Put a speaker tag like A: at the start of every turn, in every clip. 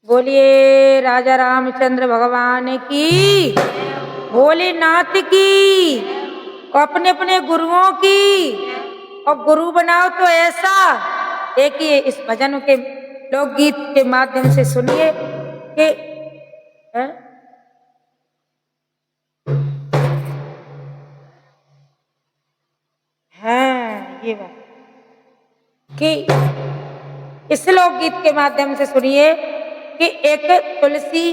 A: बोलिए राजा रामचंद्र भगवान की, भोलेनाथ की, और अपने अपने गुरुओं की। और गुरु बनाओ तो ऐसा। देखिए इस भजन के लोकगीत के माध्यम से सुनिए कि हाँ ये बात कि इस लोकगीत के माध्यम से सुनिए कि एक तुलसी,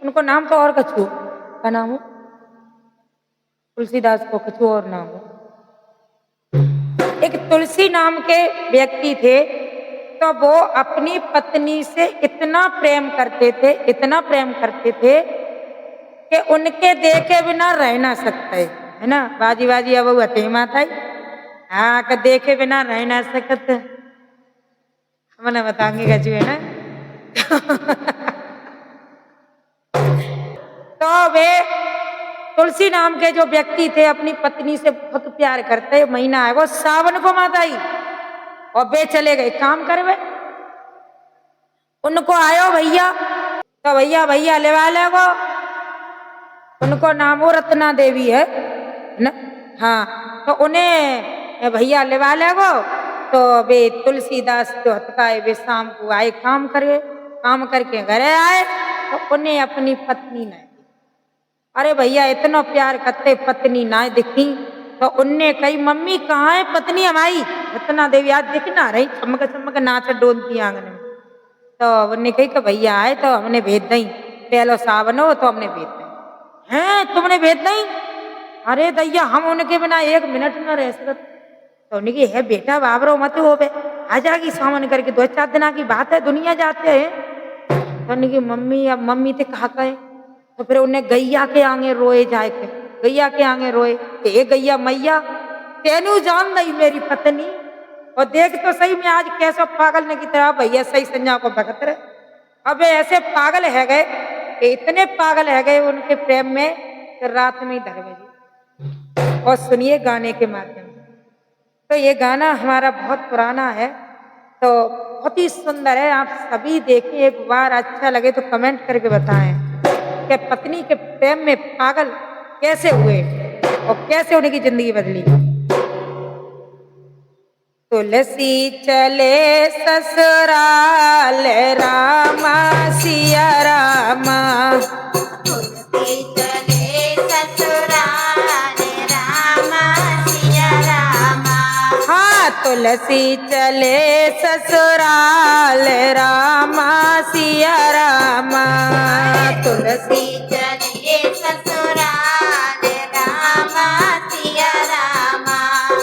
A: उनको नाम तो और कछु का नाम हो, तुलसीदास को कछु और नाम हो। एक तुलसी नाम के व्यक्ति थे, तो वो अपनी पत्नी से इतना प्रेम करते थे, इतना प्रेम करते थे कि उनके देखे बिना रह ना सकते, है ना। बाजी बाजी अब हते माता हाँ के देखे बिना रह ना सकत, हमने बताएंगे गजू है ना। तो वे तुलसी नाम के जो व्यक्ति थे अपनी पत्नी से बहुत प्यार करते। महीना है वो सावन को माताई, और वे चले गए काम करवे। उनको आयो भैया, तो भैया भैया लेवा लेगो। उनको नाम वो रत्ना देवी है ना। हाँ तो उन्हें भैया लेवा लेगो। तो वे तुलसीदास जो हतकाए वे शाम को आए काम करे, काम करके घरे आए तो उन्हें अपनी पत्नी नहीं, अरे भैया इतना प्यार करते पत्नी ना दिखी। तो उनने कही मम्मी कहाँ है पत्नी हमारी। रत्ना देवी आज दिखना रही चमक चमक नाच डोलती आंगन में। तो उनने कही कि भैया आए तो हमने भेज दई, पहलो सावन हो तो हमने भेज दई। हैं तुमने भेज दई? अरे दैया हम उनके बिना एक मिनट न रह सकते। तो उनकी है बेटा बाबरो मत हो बे, आ जाएगी सावन करके 2-4 दिन की बात है, दुनिया जाते हैं। तो उनकी मम्मी, अब मम्मी थे कहा कहे। तो फिर उन्हें गैया के आगे रोए जाए थे, गैया के आगे रोए ए गैया मैया तेनू जान दई मेरी पत्नी, और देख तो सही मैं आज कैसा पागल ने की तरह भैया सही संजा को भगत रहे। अब ऐसे पागल है गए, इतने पागल है गए उनके प्रेम में कि रात में ही धर बजे। और सुनिए गाने के माध्यम से। तो ये गाना हमारा बहुत पुराना है, तो बहुत ही सुंदर है। आप सभी देखें एक बार, अच्छा लगे तो कमेंट करके बताएं कि पत्नी के प्रेम में पागल कैसे हुए और कैसे उनकी जिंदगी बदली। तुलसी चले ससुराल रामा सिया रामा,
B: तुलसी चले ससुराल रामा सिया रामा।
A: हाँ तुलसी चले ससुराल रामा सिया रामा।
B: तुलसी चले ससुराल रामा सिया रामा।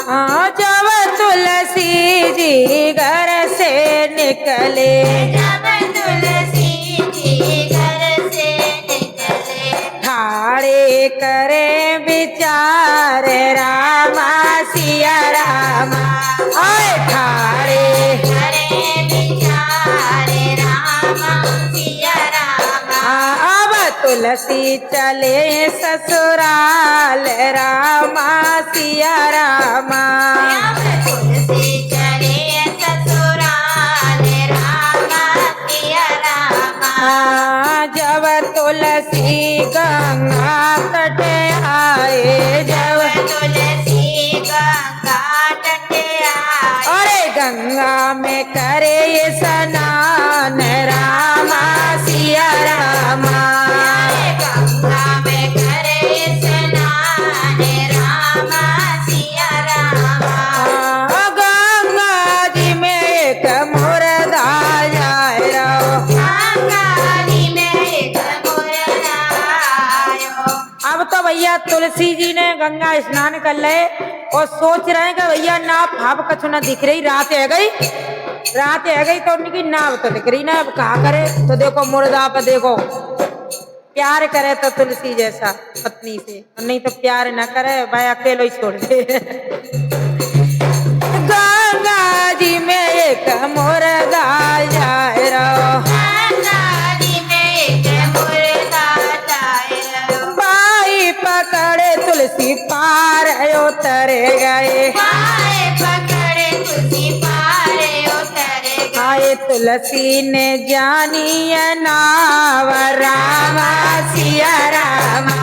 A: हाँ जब तुलसी जी घर से निकले,
B: जब तुलसी जी घर से निकले,
A: ठाड़े करे विचार रामा सिया रामा। ओए ठाड़े
B: करे विचार रामा सिया रामा।
A: अब तुलसी चले ससुराल रामा सिया रामा।
B: तुलसी चले ससुराल रामा सिया रामा।
A: जब तुलसी गंगा तट आए, जब
B: तुलसी गंगा तट आए,
A: अरे गंगा में करे स्नान रामा सिया रामा।
B: गंगा में करे स्नान रामा सिया रामा।
A: गंगा जी में एक मुर्दा जाए रहो,
B: गंगा जी में एक मुर्दा आयो।
A: अब तो भैया तुलसी जी ने गंगा स्नान कर ले और सोच रहे हैं कि भैया नाव भाव कछु ना दिख रही, रात है गई, रात है गई तो उनकी नाव तो दिख रही ना। अब कहा करे, तो देखो मुर्दा पर देखो, प्यार करे तो तुलसी जैसा पत्नी से, और नहीं तो प्यार ना करे भाई अकेलो ही छोड़ दे। गंगा जी में एक मुर्दा जाए रहो,
B: गंगा जी में एक मुर्दा जाए।
A: बाई पकड़े तुलसी पार उतर गए,
B: पाए पकड़े तुलसी पार उतर गए।
A: आए तुलसी ने जानिए नाव रामा सिया रामा।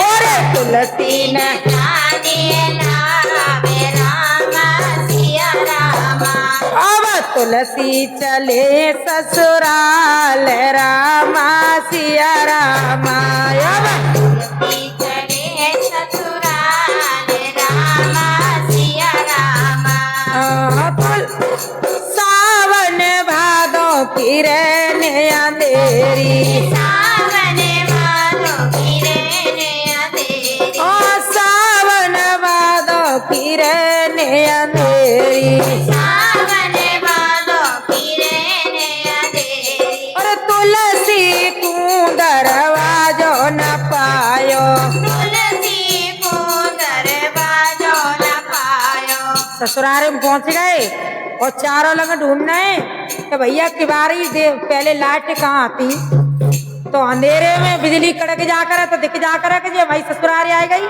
A: और तुलसी ने
B: जानिए नावे रामा सिया रामा।
A: अब तुलसी चले ससुराल रामा सिया रामा। अब
B: तुलसी चले ससुराल रामा सिया रामा।
A: सावन भादों की रहने अंधेरी,
B: सावन भादों की रहने अंधेरी।
A: सावन भादों की रहने अंधेरी।
B: सावन भादों की रहने अंधेरी।
A: और तुलसी को दरवाजो न पायो,
B: तुलसी को दरवाजो न पायो।
A: ससुराल में पहुंच गए और चारों लगे ढूंढना है कि भैया किवारी दे पहले लाइट कहाँ आती। तो अंधेरे में बिजली कड़क जाकर तो दिख जाकर कि जे भाई ससुराल आ गई,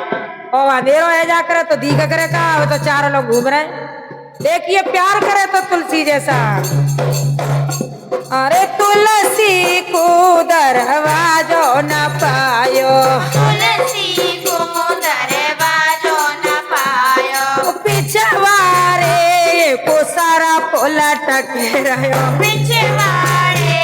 A: और अंधेरों है जाकर तो दिख करे का तो चारों लोग घूम रहे। देखिए प्यार करे तो तुलसी जैसा। अरे तुलसी को दरवाजो न पायो,
B: तुलसी को दरवाजो न पायो।
A: पिछवाड़े को सारा पोला टके रहो,
B: पिछवाड़े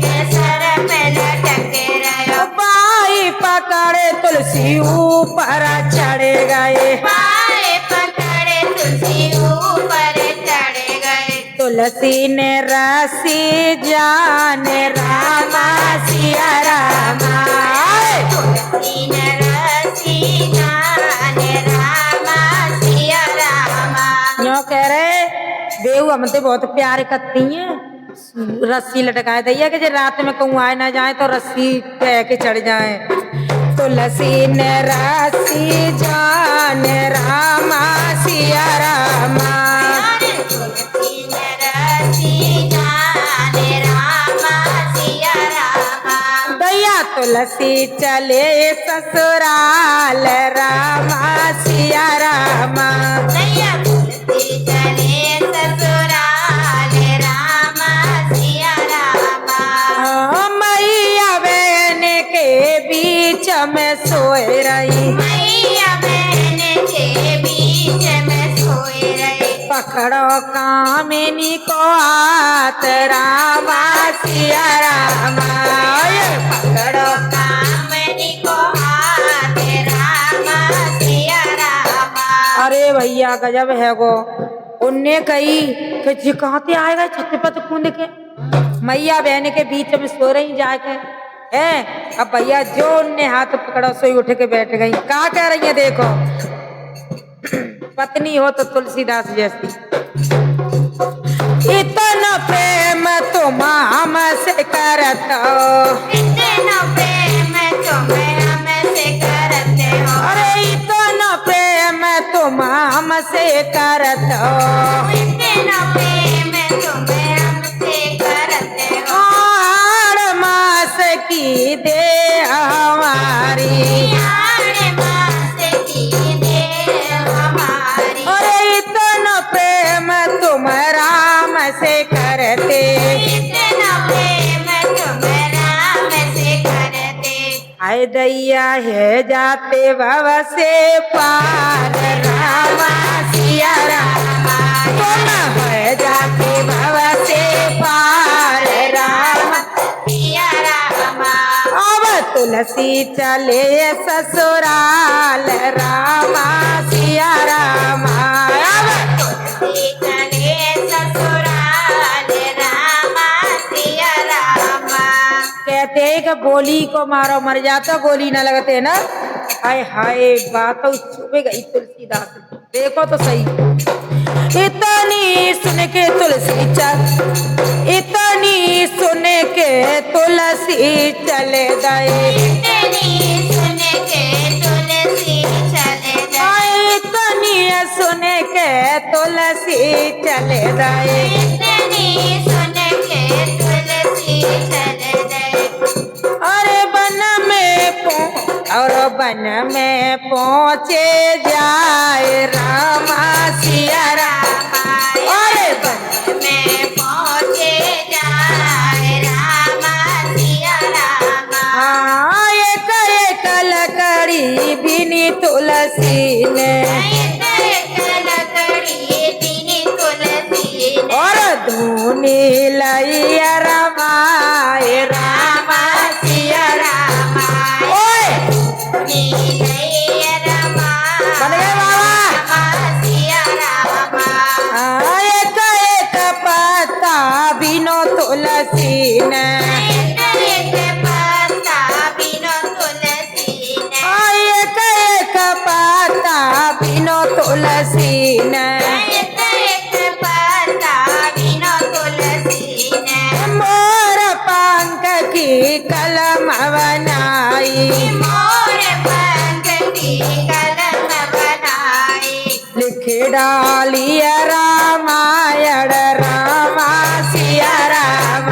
B: के सर पे लटके रहो।
A: बाई पकड़े तुलसी ऊपर चढ़े गए,
B: पाए पकड़े तुलसी ऊपर चढ़ गए।
A: तुलसी ने रसी जाने रामा सिया रामा।
B: तुलसी ने रसी जाने रामा सिया रामा।
A: यूं कह रहे देव हमसे बहुत प्यार करती हैं, रस्सी लटकाए दैया कि जे रात में कहूँ आए ना जाए तो रस्सी कह के चढ़ जाए। तुलसी ने रस्सी जाने रामा सिया रामा।
B: तुलसी ने रसी जाने रामा सिया रामा।
A: दैया तुलसी चले ससुराल रामा सिया रामा।
B: दैया तुलसी चले ससुराल रामा सिया रामा।
A: मैया बहन के बीच में सोए रही,
B: मैया बहन के बीच में सोए रहे।
A: पकड़ो कामिनी को हाथ रामा सिया रामा।
B: पकड़ो कामनी को हाथ रामा सिया रामा।
A: अरे भैया गजब है गो। उनने कही कि जी कहाँ से आएगा छत पत कूद के, मैया बहन के बीच में सो रही जाके है। अब भैया जो उनने हाथ पकड़ा सोई उठ के बैठ गई। क्या कह रही है देखो, पत्नी हो तो तुलसीदास जैसी। इतना प्रेम तुम हमसे करत हो,
B: इतना प्रेम तुम्हें हमसे करते हो।
A: अरे इतना प्रेम तुम हमसे करत हो।
B: इतना प्रेम तुम्हें हमसे करते हो।
A: आड़ मास की दे हमारी,
B: यार मास की देव हमारी।
A: अरे इतना प्रेम तुम राम से करते।
B: इतना प्रेम तुम्हें राम से करते।
A: आय दैया है जाते भव से पार रामा सिया रामा। तुम है जाते भव से पार रामा।
B: सिया रामा।
A: अब तुलसी चले ससुराल रामा सिया रामा। अब
B: तुलसी चले ससुराल रामा सिया रामा।
A: कहते हैं कि गोली को मारो मर जाता, गोली न लगते ना। हाय हाय बात तो छुपे गई तुलसीदास। देखो तो सही, इतनी सुन के तुलसी चल, इतनी सुन के तुलसी चले गए।
B: इतनी सुन के तुलसी चले गए।
A: इतनी सुन के तुलसी चले गए।
B: इतनी सुन के तुलसी चले गए।
A: अरे बन में और बन में पहुँचे जाए रामा सिया रामा। अरे बन
B: में पहुँचे
A: मिलैया रमाए रामा सिया राम ओए
B: नीलैया रमा
A: बन गए बाबा
B: सिया रामा
A: एक एक पत्ता बिनो तुलसी ने
B: एक पत्ता बिनो तुलसी ने
A: एक एक पत्ता बिनो तुलसी ने
B: एक पत्ता बिनो तुलसी ने
A: मोर पंख की कलम बनाई
B: मोर पंख की कलम बनाई
A: लिख डालिया रामायण रामा सिया राम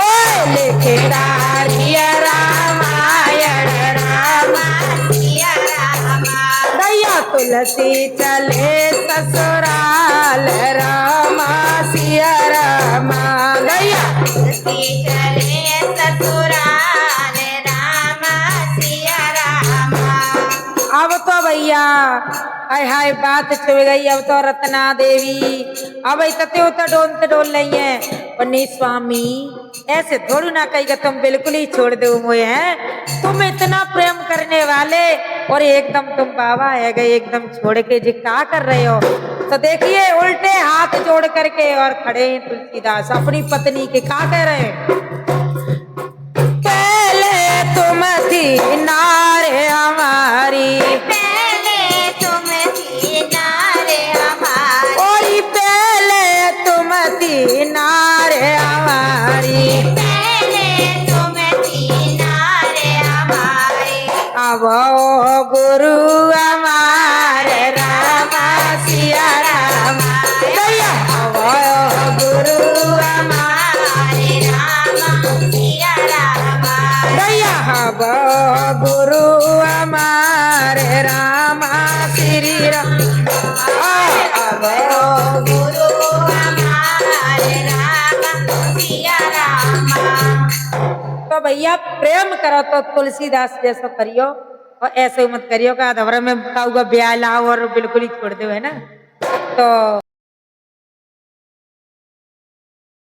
A: ओए लिख डालिया रामायण रामा
B: सिया रामा
A: दैया तुलसी चले ससुराल रामा सिया रामा दैया
B: तुलसी चले ससुराल रामा सिया रामा
A: अब तो भैया हाय हाय बात छुप गई अब तो रत्ना देवी अब इतते उतर डोल रही है पन्नी स्वामी ऐसे थोड़ी ना कही तुम बिल्कुल ही छोड़ दो मुझे हैं तुम इतना प्रेम करने वाले और एकदम तुम बाबा है गए एकदम छोड़ के जी क्या कर रहे हो तो देखिए उल्टे हाथ जोड़ करके और खड़े हैं तुलसीदास अपनी पत्नी के क्या कह रहे हैं पहले तुम थी नारे हमारी
B: पहले तुम थी नारे हमारी
A: और पहले तुम थी नारे हमारी
B: पहले तुम थी नारे हमारी
A: अब ओ गुरु हमारे रामा सिया राम दैया अब ओ गुरु हमारे
B: रामा सिया रामा
A: दैया अब ओ गुरु हमारे रामा श्री राम अब ओ
B: गुरु हमारे रामा सिया रामा
A: तो भैया प्रेम करो तो तुलसीदास जैसा करियो और ऐसे मत करियो का अधवरा में का ब्याह लाओ और बिल्कुल ही छोड़ दो है ना तो